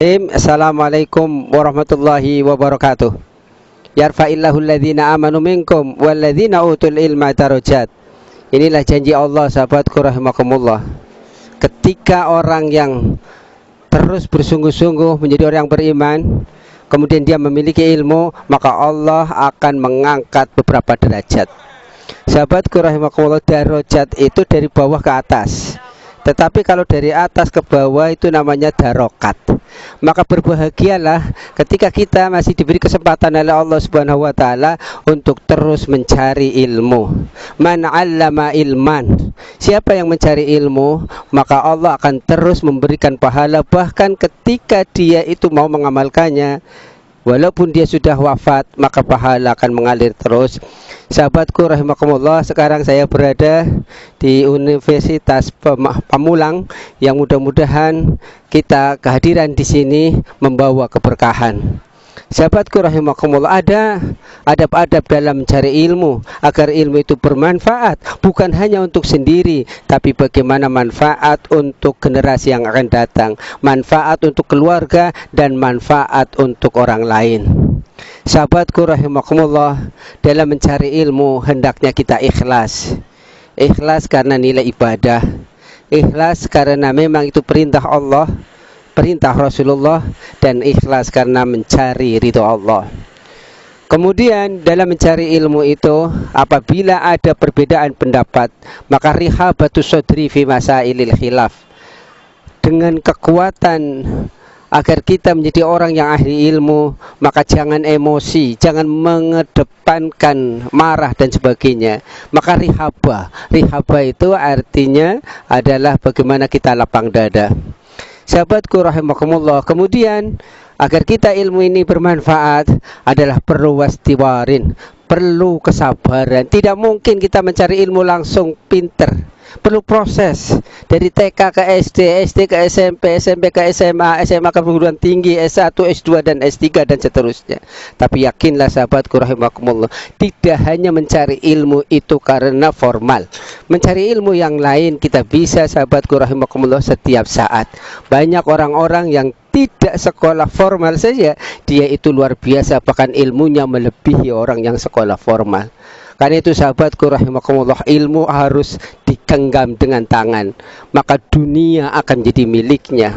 Assalamualaikum warahmatullahi wabarakatuh. Yarfa'illahu alladhina amanu minkum walladhina utul ilma darajat. Inilah janji Allah, sahabatku rahimakumullah. Ketika orang yang terus bersungguh-sungguh menjadi orang yang beriman, kemudian dia memiliki ilmu, maka Allah akan mengangkat beberapa derajat. Sahabatku rahimakumullah, darajat itu dari bawah ke atas. Tetapi kalau dari atas ke bawah itu namanya darokat. Maka berbahagialah ketika kita masih diberi kesempatan oleh Allah Subhanahu wa taala untuk terus mencari ilmu. Man 'allama ilman. Siapa yang mencari ilmu, maka Allah akan terus memberikan pahala bahkan ketika dia itu mau mengamalkannya. Walaupun dia sudah wafat, maka pahala akan mengalir terus. Sahabatku rahimakumullah, sekarang saya berada di Universitas Pamulang yang mudah-mudahan kita kehadiran di sini membawa keberkahan. Sahabatku rahimakumullah, ada adab-adab dalam mencari ilmu agar ilmu itu bermanfaat, bukan hanya untuk sendiri, tapi bagaimana manfaat untuk generasi yang akan datang, manfaat untuk keluarga, dan manfaat untuk orang lain. Sahabatku rahimakumullah, dalam mencari ilmu hendaknya kita ikhlas. Ikhlas karena nilai ibadah, ikhlas karena memang itu perintah Allah, perintah Rasulullah, dan ikhlas karena mencari ridho Allah. Kemudian dalam mencari ilmu itu, apabila ada perbedaan pendapat, maka rihabatus sodri fi masailil khilaf, dengan kekuatan agar kita menjadi orang yang ahli ilmu, maka jangan emosi, jangan mengedepankan marah dan sebagainya. Maka rihaba itu artinya adalah bagaimana kita lapang dada. Sahabatku rahimakumullah, kemudian agar kita ilmu ini bermanfaat adalah perlu wastiwarin, perlu kesabaran. Tidak mungkin kita mencari ilmu langsung pinter, perlu proses dari TK ke SD, SD ke SMP, SMP ke SMA, SMA ke perguruan tinggi, S1, S2 dan S3 dan seterusnya. Tapi yakinlah sahabatku rahimakumullah, tidak hanya mencari ilmu itu karena formal. Mencari ilmu yang lain kita bisa, sahabatku rahimakumullah, setiap saat. Banyak orang-orang yang tidak sekolah formal saja, dia itu luar biasa, bahkan ilmunya melebihi orang yang sekolah formal. Karena itu sahabatku rahimakumullah, ilmu harus digenggam dengan tangan, maka dunia akan jadi miliknya.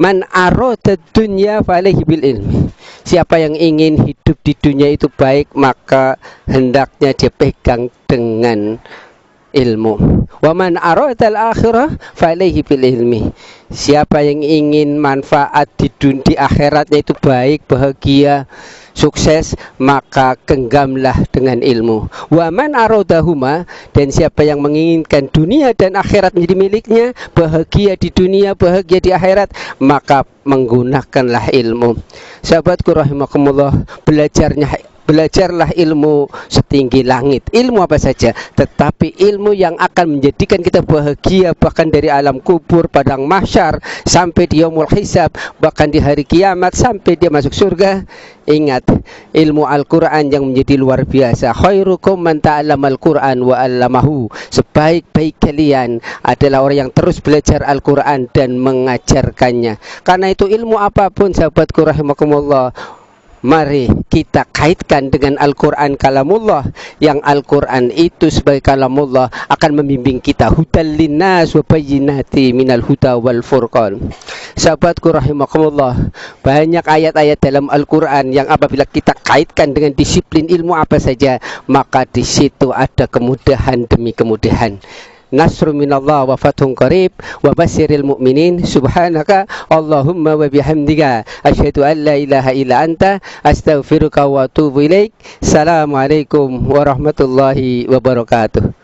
Man arada dunya falaihi bil ilmi. Siapa yang ingin hidup di dunia itu baik, maka hendaknya dia pegang dengan ilmu. Wa man arada al akhirah falaihi bil ilmi. Siapa yang ingin manfaat di dunia, di akhiratnya itu baik, bahagia, sukses, maka genggamlah dengan ilmu. Wa man aradahuma, dan siapa yang menginginkan dunia dan akhirat menjadi miliknya, bahagia di dunia, bahagia di akhirat, maka menggunakanlah ilmu. Sahabatku rahimakumullah, belajarlah ilmu setinggi langit. Ilmu apa saja, tetapi ilmu yang akan menjadikan kita bahagia, bahkan dari alam kubur, padang mahsyar, sampai di yaumul hisab, bahkan di hari kiamat, sampai dia masuk surga. Ingat, ilmu Al-Quran yang menjadi luar biasa. Khairukum man ta'allamal Quran wa 'allamahu. Sebaik-baik kalian adalah orang yang terus belajar Al-Quran dan mengajarkannya. Karena itu ilmu apapun, sahabatku rahimakumullah, mari kita kaitkan dengan Al-Quran kalamullah, yang Al-Quran itu sebagai kalamullah akan membimbing kita hudal linnas wa bayyinati minal huda wal furqan. Sahabatku rahimakumullah, banyak ayat-ayat dalam Al-Quran yang apabila kita kaitkan dengan disiplin ilmu apa saja, maka di situ ada kemudahan demi kemudahan. Nasrun minallah wa fathun qarib wa basyiril mu'minin. Subhanaka Allahumma wa bihamdika asyhadu an la ilaha illa anta astaghfiruka wa atubu ilaik. Assalamualaikum warahmatullahi wabarakatuh.